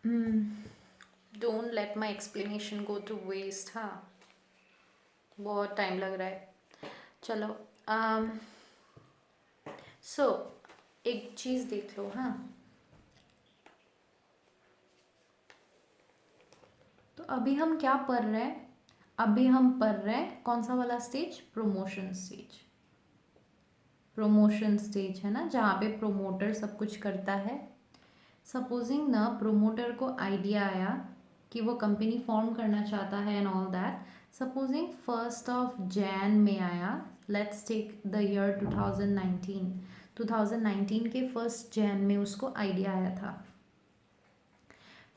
Don't let my explanation go to waste. हाँ, बहुत time लग रहा है। चलो, सो एक चीज़ देख लो। हाँ, तो अभी हम क्या पढ़ रहे हैं? अभी हम पढ़ रहे हैं कौन सा वाला stage? Promotion stage. Promotion stage है ना, जहाँ पे प्रोमोटर सब कुछ करता है। सपोजिंग ना प्रोमोटर को आइडिया आया कि वो कंपनी फॉर्म करना चाहता है एंड ऑल दैट। सपोजिंग 1 में आया। Let's take the year 2019। 2019 के 1 में उसको आइडिया आया था।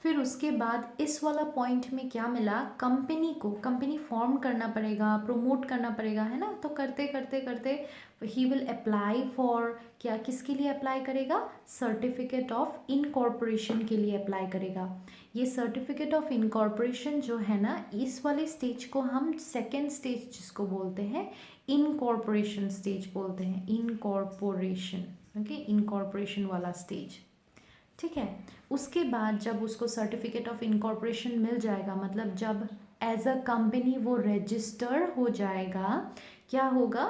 फिर उसके बाद इस वाला पॉइंट में क्या मिला? कंपनी को कंपनी फॉर्म करना पड़ेगा, प्रमोट करना पड़ेगा, है ना। तो करते करते करते ही विल अप्लाई फॉर, क्या किसके लिए अप्लाई करेगा? सर्टिफिकेट ऑफ इनकॉर्पोरेशन के लिए अप्लाई करेगा। ये सर्टिफिकेट ऑफ इनकॉर्पोरेशन जो है ना, इस वाले स्टेज को हम सेकेंड स्टेज जिसको बोलते हैं इनकॉर्पोरेशन स्टेज बोलते हैं। इनकॉर्पोरेशन, ओके, इनकॉर्पोरेशन वाला स्टेज, ठीक है। उसके बाद जब उसको सर्टिफिकेट ऑफ इनकॉर्पोरेशन मिल जाएगा, मतलब जब एज अ कंपनी वो रजिस्टर हो जाएगा, क्या होगा?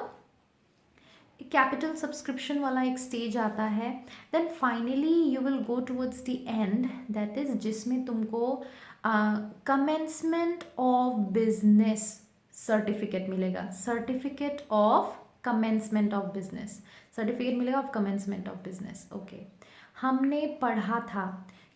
कैपिटल सब्सक्रिप्शन वाला एक स्टेज आता है। Then finally you will go towards the end, that is जिसमें तुमको कमेंसमेंट ऑफ बिजनेस सर्टिफिकेट मिलेगा। Certificate of commencement of business, certificate मिलेगा of commencement of business. Okay, हमने पढ़ा था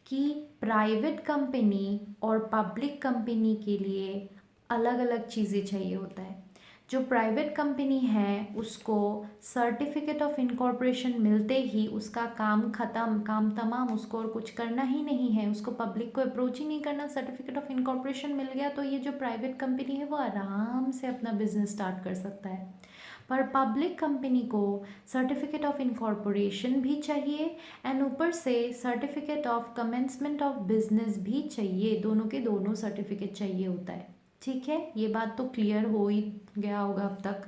कि प्राइवेट कंपनी और पब्लिक कंपनी के लिए अलग अलग चीज़ें चाहिए होता है। जो प्राइवेट कंपनी है उसको सर्टिफिकेट ऑफ इनकॉर्पोरेशन मिलते ही उसका काम ख़त्म, काम तमाम, उसको और कुछ करना ही नहीं है, उसको पब्लिक को अप्रोच ही नहीं करना। सर्टिफिकेट ऑफ इनकॉर्पोरेशन मिल गया तो ये जो प्राइवेट कंपनी है वो आराम से अपना बिजनेस स्टार्ट कर सकता है। पर पब्लिक कंपनी को सर्टिफिकेट ऑफ इनकॉर्पोरेशन भी चाहिए एंड ऊपर से certificate of commencement of business भी चाहिए। दोनों के दोनों सर्टिफिकेट चाहिए होता है, ठीक है। ये बात तो क्लियर हो ही गया होगा अब तक।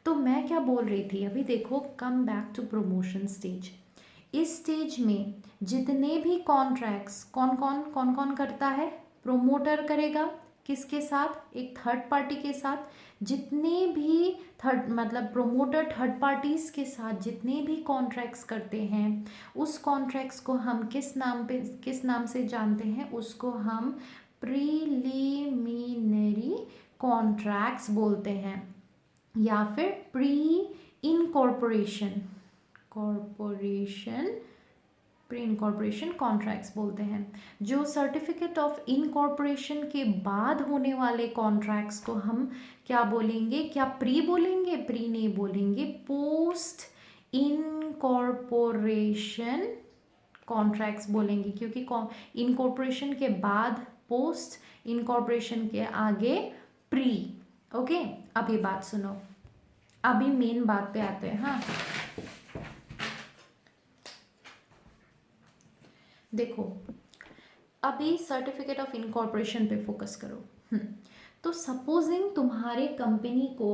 तो मैं क्या बोल रही थी, अभी देखो, come back to promotion stage. इस स्टेज में जितने भी कॉन्ट्रैक्ट्स कौन कौन करता है? प्रोमोटर करेगा। किसके साथ? एक थर्ड पार्टी के साथ। जितने भी थर्ड, मतलब प्रोमोटर थर्ड पार्टीज के साथ जितने भी कॉन्ट्रैक्ट्स करते हैं, उस कॉन्ट्रैक्ट्स को हम किस नाम से जानते हैं? उसको हम प्रीलिमिनरी कॉन्ट्रैक्ट्स बोलते हैं, या फिर pre incorporation pre incorporation contracts बोलते हैं। जो सर्टिफिकेट ऑफ इनकॉर्पोरेशन के बाद होने वाले कॉन्ट्रैक्ट्स को हम क्या बोलेंगे? क्या प्री बोलेंगे? प्री नहीं बोलेंगे, पोस्ट इनकॉर्पोरेशन कॉन्ट्रैक्ट्स बोलेंगे, क्योंकि इनकॉर्पोरेशन के बाद पोस्ट, इनकॉर्पोरेशन के आगे प्री। ओके, अभी बात सुनो, अभी मेन बात पे आते हैं। हाँ, देखो, अभी सर्टिफिकेट ऑफ इनकॉर्पोरेशन पे फोकस करो। तो सपोजिंग तुम्हारे कंपनी को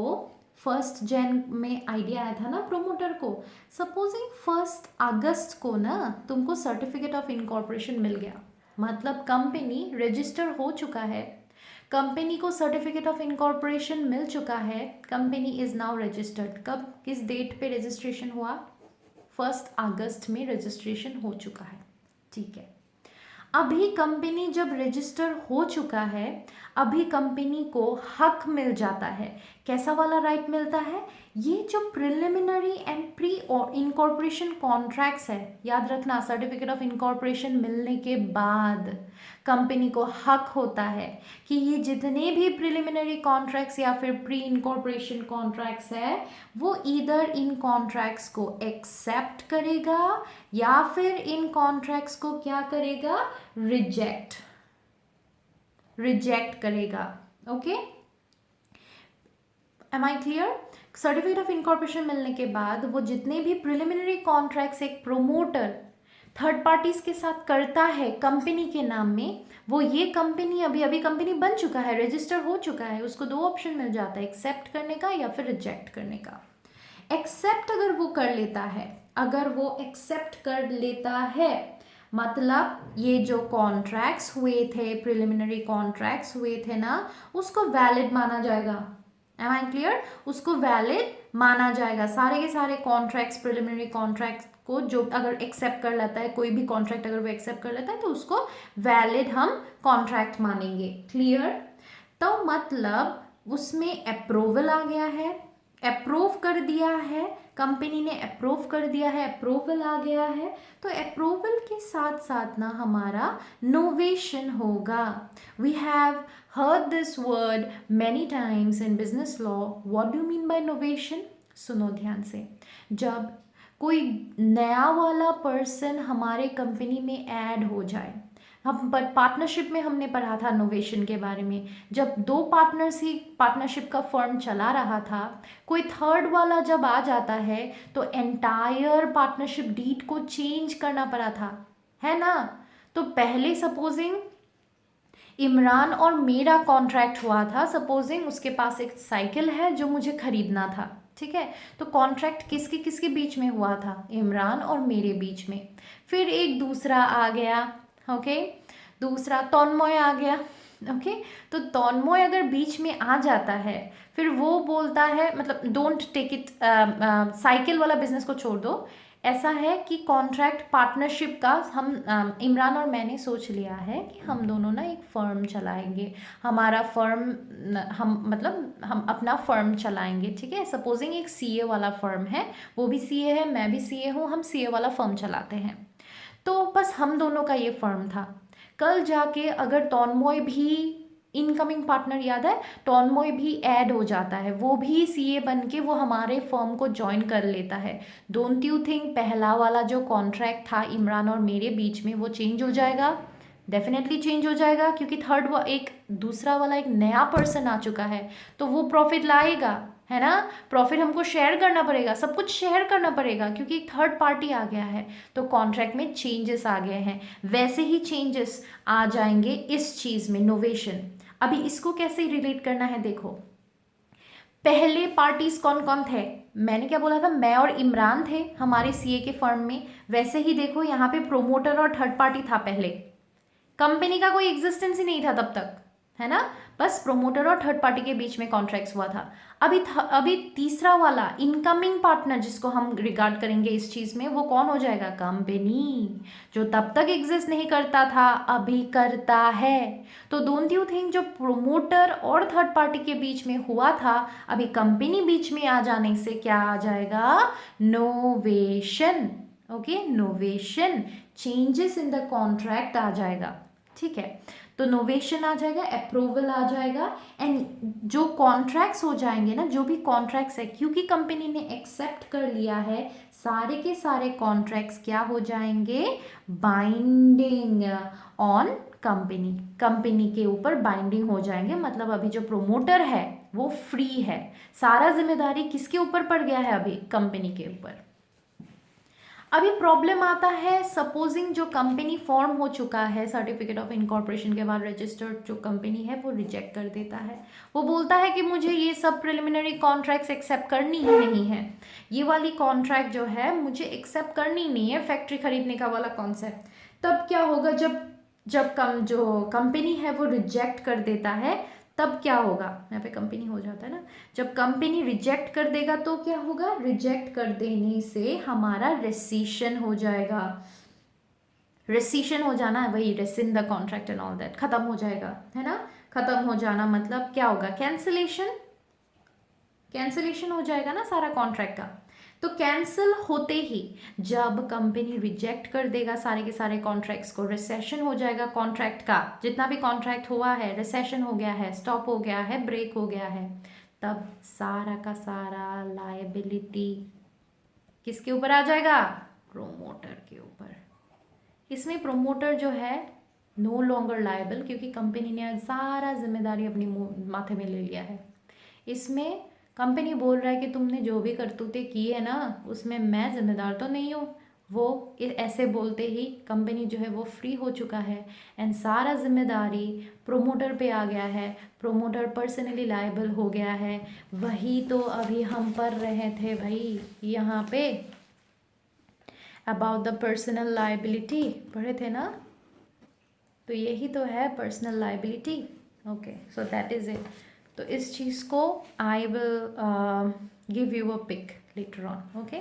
1 में आइडिया आया था ना प्रोमोटर को। सपोजिंग 1 अगस्त को ना तुमको सर्टिफिकेट ऑफ इनकॉर्पोरेशन मिल गया, मतलब कंपनी रजिस्टर हो चुका है, कंपनी को सर्टिफिकेट ऑफ इनकॉर्पोरेशन मिल चुका है, कंपनी इज नाउ रजिस्टर्ड। कब, किस डेट पे रजिस्ट्रेशन हुआ? 1 अगस्त में रजिस्ट्रेशन हो चुका है, ठीक है। अभी कंपनी जब रजिस्टर हो चुका है, अभी कंपनी को हक मिल जाता है। कैसा वाला राइट मिलता है? ये जो प्रिलिमिनरी एंड प्री और इनकॉर्पोरेशन कॉन्ट्रैक्ट्स है, याद रखना, सर्टिफिकेट ऑफ इनकॉर्पोरेशन मिलने के बाद कंपनी को हक होता है कि ये जितने भी प्रिलिमिनरी कॉन्ट्रैक्ट्स या फिर प्री इनकॉर्पोरेशन कॉन्ट्रैक्ट्स है, वो ईदर इन कॉन्ट्रैक्ट्स को एक्सेप्ट करेगा या फिर इन कॉन्ट्रैक्ट्स को क्या करेगा? रिजेक्ट करेगा। Okay, am I clear? Certificate of incorporation मिलने के बाद वो जितने भी प्रिलिमिनरी कॉन्ट्रैक्ट्स एक प्रोमोटर थर्ड पार्टीज के साथ करता है कंपनी के नाम में, वो ये कंपनी अभी कंपनी बन चुका है, रजिस्टर हो चुका है, उसको 2 ऑप्शन मिल जाता है, एक्सेप्ट करने का या फिर रिजेक्ट करने का। एक्सेप्ट अगर वो कर लेता है, अगर वो एक्सेप्ट कर लेता है, मतलब ये जो कॉन्ट्रैक्ट्स हुए थे, प्रिलिमिनरी कॉन्ट्रैक्ट्स हुए थे ना, उसको वैलिड माना जाएगा। Am I clear? उसको वैलिड माना जाएगा। सारे के सारे कॉन्ट्रैक्ट्स, प्रिलिमिनरी कॉन्ट्रैक्ट्स को जो अगर एक्सेप्ट कर लेता है, कोई भी कॉन्ट्रैक्ट अगर वो एक्सेप्ट कर लेता है तो उसको वैलिड हम कॉन्ट्रैक्ट मानेंगे। क्लियर? तो मतलब उसमें अप्रूवल आ गया है, अप्रूव कर दिया है, कंपनी ने अप्रूव कर दिया है, अप्रूवल आ गया है, तो अप्रूवल के साथ साथ ना हमारा नोवेशन होगा। We have heard this word many times in business law. What do you mean by novation? सुनो ध्यान से। जब कोई नया वाला पर्सन हमारे कंपनी में ऐड हो जाए, हम पार्टनरशिप में हमने पढ़ा था नोवेशन के बारे में। जब दो पार्टनर्स ही पार्टनरशिप का फर्म चला रहा था, कोई थर्ड वाला जब आ जाता है तो एंटायर पार्टनरशिप डीड को चेंज करना पड़ा था, है ना? तो पहले सपोजिंग इमरान और मेरा कॉन्ट्रैक्ट हुआ था, सपोजिंग उसके पास एक साइकिल है जो मुझे खरीदना था, ठीक है? तो कॉन्ट्रैक्ट किसके किसके बीच में हुआ था? इमरान और मेरे बीच में। फिर एक दूसरा आ गया, ओके, दूसरा तन्मय आ गया, ओके। तो तन्मय अगर बीच में आ जाता है, फिर वो बोलता है, मतलब डोंट टेक इट, साइकिल वाला बिजनेस को छोड़ दो। ऐसा है कि कॉन्ट्रैक्ट पार्टनरशिप का हम इमरान और मैंने सोच लिया है कि हम दोनों ना एक फ़र्म चलाएंगे, हमारा फ़र्म, हम अपना फ़र्म चलाएंगे, ठीक है? सपोजिंग एक सीए वाला फ़र्म है, वो भी सीए है, मैं भी सीए हूँ, हम सीए वाला फ़र्म चलाते हैं। तो बस हम दोनों का ये फ़र्म था। कल जाके अगर तन्मय भी, इनकमिंग पार्टनर याद है, तन्मय भी ऐड हो जाता है, वो भी सीए बन के वो हमारे फर्म को ज्वाइन कर लेता है। डोंट यू थिंक पहला वाला जो कॉन्ट्रैक्ट था इमरान और मेरे बीच में वो चेंज हो जाएगा? डेफिनेटली चेंज हो जाएगा, क्योंकि थर्ड एक दूसरा वाला एक नया पर्सन आ चुका है, तो वो प्रॉफिट लाएगा, है ना? प्रॉफिट हमको शेयर करना पड़ेगा, सब कुछ शेयर करना पड़ेगा, क्योंकि एक थर्ड पार्टी आ गया है। तो कॉन्ट्रैक्ट में चेंजेस आ गए हैं, वैसे ही चेंजेस आ जाएंगे इस चीज़ में, नोवेशन। अभी इसको कैसे रिलेट करना है देखो। पहले पार्टीज कौन कौन थे? मैंने क्या बोला था? मैं और इमरान थे हमारे सीए के फर्म में। वैसे ही देखो यहाँ पे प्रोमोटर और थर्ड पार्टी था पहले, कंपनी का कोई एग्जिस्टेंस ही नहीं था तब तक, है ना? बस प्रोमोटर और थर्ड पार्टी के बीच में कॉन्ट्रैक्ट्स हुआ था। अभी तीसरा वाला इनकमिंग पार्टनर जिसको हम रिगार्ड करेंगे इस चीज़ में, वो कौन हो जाएगा? कंपनी, जो तब तक एग्जिस्ट नहीं करता था अभी करता है। तो डोंट यू थिंक जो प्रोमोटर और थर्ड पार्टी के बीच में हुआ था, अभी कंपनी बीच में आ जाने से क्या आ जाएगा? Novation. Okay, novation, changes in the contract आ जाएगा, ठीक है? तो नोवेशन आ जाएगा, अप्रूवल आ जाएगा, एंड जो कॉन्ट्रैक्ट्स हो जाएंगे ना, जो भी कॉन्ट्रैक्ट्स है, क्योंकि कंपनी ने एक्सेप्ट कर लिया है, सारे के सारे कॉन्ट्रैक्ट्स क्या हो जाएंगे? बाइंडिंग ऑन कंपनी, कंपनी के ऊपर बाइंडिंग हो जाएंगे। मतलब अभी जो प्रोमोटर है वो फ्री है, सारा जिम्मेदारी किसके ऊपर पड़ गया है? अभी कंपनी के ऊपर। अभी प्रॉब्लम आता है, सपोजिंग जो कंपनी फॉर्म हो चुका है, सर्टिफिकेट ऑफ इनकॉर्पोरेशन के बाद रजिस्टर्ड जो कंपनी है वो रिजेक्ट कर देता है। वो बोलता है कि मुझे ये सब प्रिलिमिनरी कॉन्ट्रैक्ट्स एक्सेप्ट करनी ही नहीं है, ये वाली कॉन्ट्रैक्ट जो है मुझे एक्सेप्ट करनी नहीं है, फैक्ट्री खरीदने का वाला कॉन्सेप्ट। तब क्या होगा? जब जो कंपनी है वो रिजेक्ट कर देता है, तब क्या होगा? यहाँ पे कंपनी हो जाता है ना, जब कंपनी रिजेक्ट कर देगा तो क्या होगा? रिजेक्ट कर देने से हमारा रेसिशन हो जाएगा। रेसिशन हो जाना, वही rescind the contract and all that, खत्म हो जाएगा, है ना? खत्म हो जाना मतलब क्या होगा? कैंसिलेशन, कैंसिलेशन हो जाएगा ना सारा कॉन्ट्रैक्ट का। तो कैंसिल होते ही जब कंपनी रिजेक्ट कर देगा सारे के सारे कॉन्ट्रैक्ट्स को, रिसेशन हो जाएगा कॉन्ट्रैक्ट का, जितना भी कॉन्ट्रैक्ट हुआ है, रिसेशन हो गया है, स्टॉप हो गया है, ब्रेक हो गया है, तब सारा का सारा लायबिलिटी किसके ऊपर आ जाएगा? प्रोमोटर के ऊपर। इसमें प्रोमोटर जो है नो लॉन्गर लायबल, क्योंकि कंपनी ने सारा जिम्मेदारी अपनी माथे में ले लिया है। इसमें कंपनी बोल रहा है कि तुमने जो भी करतूतें की है ना, उसमें मैं जिम्मेदार तो नहीं हूँ। वो ऐसे बोलते ही कंपनी जो है वो फ्री हो चुका है, एंड सारा जिम्मेदारी प्रोमोटर पे आ गया है, प्रोमोटर पर्सनली लायबल हो गया है। वही तो अभी हम पढ़ रहे थे भाई यहाँ पे, अबाउट द पर्सनल लाइबिलिटी पढ़े थे ना, तो यही तो है personal liability. Okay, so that is it. तो इस चीज़ को I will give you a pick later on. Okay,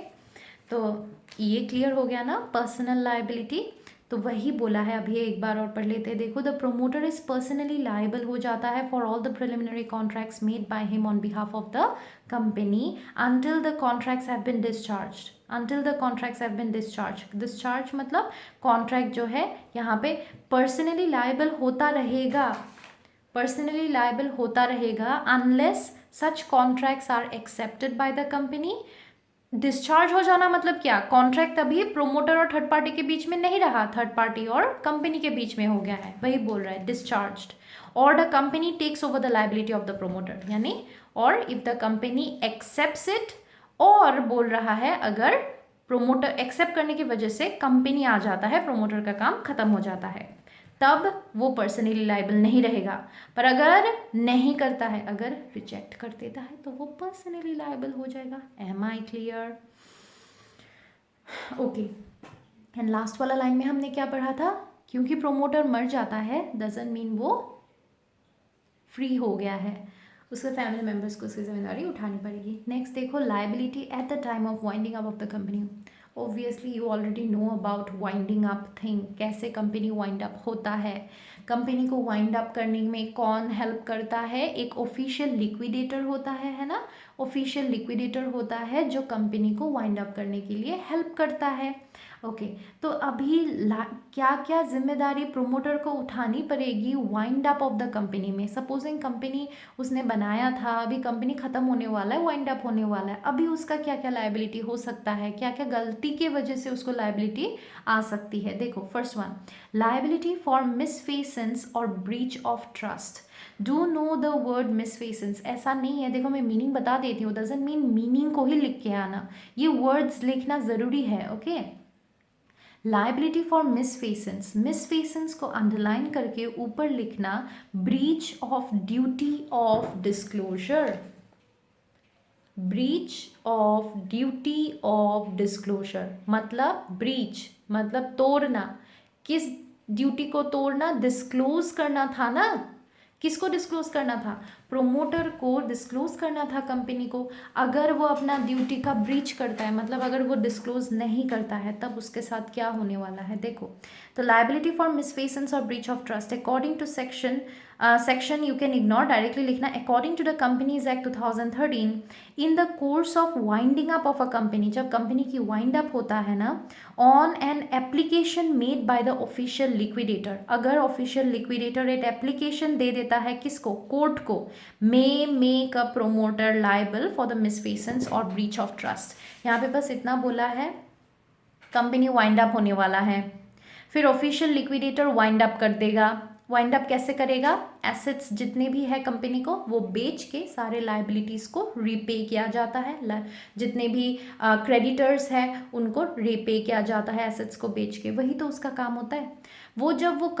तो ये क्लियर हो गया ना पर्सनल लाइबिलिटी। तो वही बोला है, अभी एक बार और पढ़ लेते हैं। देखो, the promoter is personally liable हो जाता है for all the preliminary contracts made by him on behalf of the company until the contracts have been discharged. Until the contracts have been discharge. Discharge मतलब contract जो है यहाँ पे personally liable होता रहेगा, पर्सनली लाइबल होता रहेगा unless such contracts are accepted by the company. Discharge हो जाना मतलब क्या, कॉन्ट्रैक्ट अभी प्रोमोटर और थर्ड पार्टी के बीच में नहीं रहा, थर्ड पार्टी और कंपनी के बीच में हो गया है, वही बोल रहा है डिस्चार्ज्ड। और the company takes over the liability of the promoter, यानी और if the company accepts it, और बोल रहा है अगर प्रोमोटर एक्सेप्ट करने की वजह से कंपनी आ जाता है, प्रोमोटर का काम खत्म हो जाता है, तब वो पर्सनली लाइबल नहीं रहेगा। पर अगर नहीं करता है, अगर रिजेक्ट कर देता है, तो वो पर्सनली लाइबल हो जाएगा। Am I clear? Okay, and last वाला लाइन में हमने क्या पढ़ा था, क्योंकि प्रोमोटर मर जाता है डजंट मीन वो फ्री हो गया है, उसके फैमिली मेम्बर्स को उसकी जिम्मेदारी उठानी पड़ेगी। नेक्स्ट देखो, liability at the time of winding up of the company. Obviously you already know about winding up thing, कैसे कंपनी वाइंड अप होता है। कंपनी को वाइंड अप करने में कौन हेल्प करता है, एक ऑफिशियल लिक्विडेटर होता है ना, ऑफिशियल लिक्विडेटर होता है जो कंपनी को वाइंड अप करने के लिए हेल्प करता है। ओके, तो अभी क्या क्या जिम्मेदारी प्रोमोटर को उठानी पड़ेगी wind up of the company में। सपोजिंग कंपनी उसने बनाया था, अभी कंपनी खत्म होने वाला है, वाइंड अप होने वाला है, अभी उसका क्या क्या लायबिलिटी हो सकता है, क्या क्या गलती के वजह से उसको लायबिलिटी आ सकती है। देखो, first one, liability for misfeasance और breach of trust. Do know the word misfeasance, ऐसा नहीं है, देखो मैं मीनिंग बता देती हूँ, डजंट मीन मीनिंग को ही लिख के आना, ये वर्ड्स लिखना ज़रूरी है। ओके, लाइबिलिटी फॉर मिसफेसेंस, मिसफेसेंस को अंडरलाइन करके ऊपर लिखना, breach of duty of disclosure, breach of duty of disclosure मतलब ब्रीच मतलब तोड़ना, किस ड्यूटी को तोड़ना, डिस्क्लोज करना था ना, किसको डिस्क्लोज करना था, प्रोमोटर को डिस्क्लोज करना था कंपनी को। अगर वो अपना ड्यूटी का ब्रीच करता है, मतलब अगर वो डिस्क्लोज नहीं करता है, तब उसके साथ क्या होने वाला है। देखो, तो लायबिलिटी फॉर मिसफेसेंस और breach of trust according to section you can ignore, directly लिखना, according to the companies act 2013 in the course of winding up of a company, जब कंपनी की वाइंड अप होता है ना, on an application made by the official liquidator, अगर official liquidator एक application दे देता है किसको, कोर्ट को, may make a promoter liable for the misfeasance और ब्रीच ऑफ ट्रस्ट। यहाँ पे बस इतना बोला है, कंपनी वाइंड अप होने वाला है, फिर ऑफिशियल लिक्विडेटर वाइंड अप कर देगा। वाइंड अप कैसे करेगा, एसेट्स जितने भी है कंपनी को वो बेच के सारे लाइबिलिटीज़ को रीपे किया जाता है, जितने भी क्रेडिटर्स हैं उनको रीपे किया जाता है एसेट्स को बेच के, वही तो उसका काम होता है। वो जब वो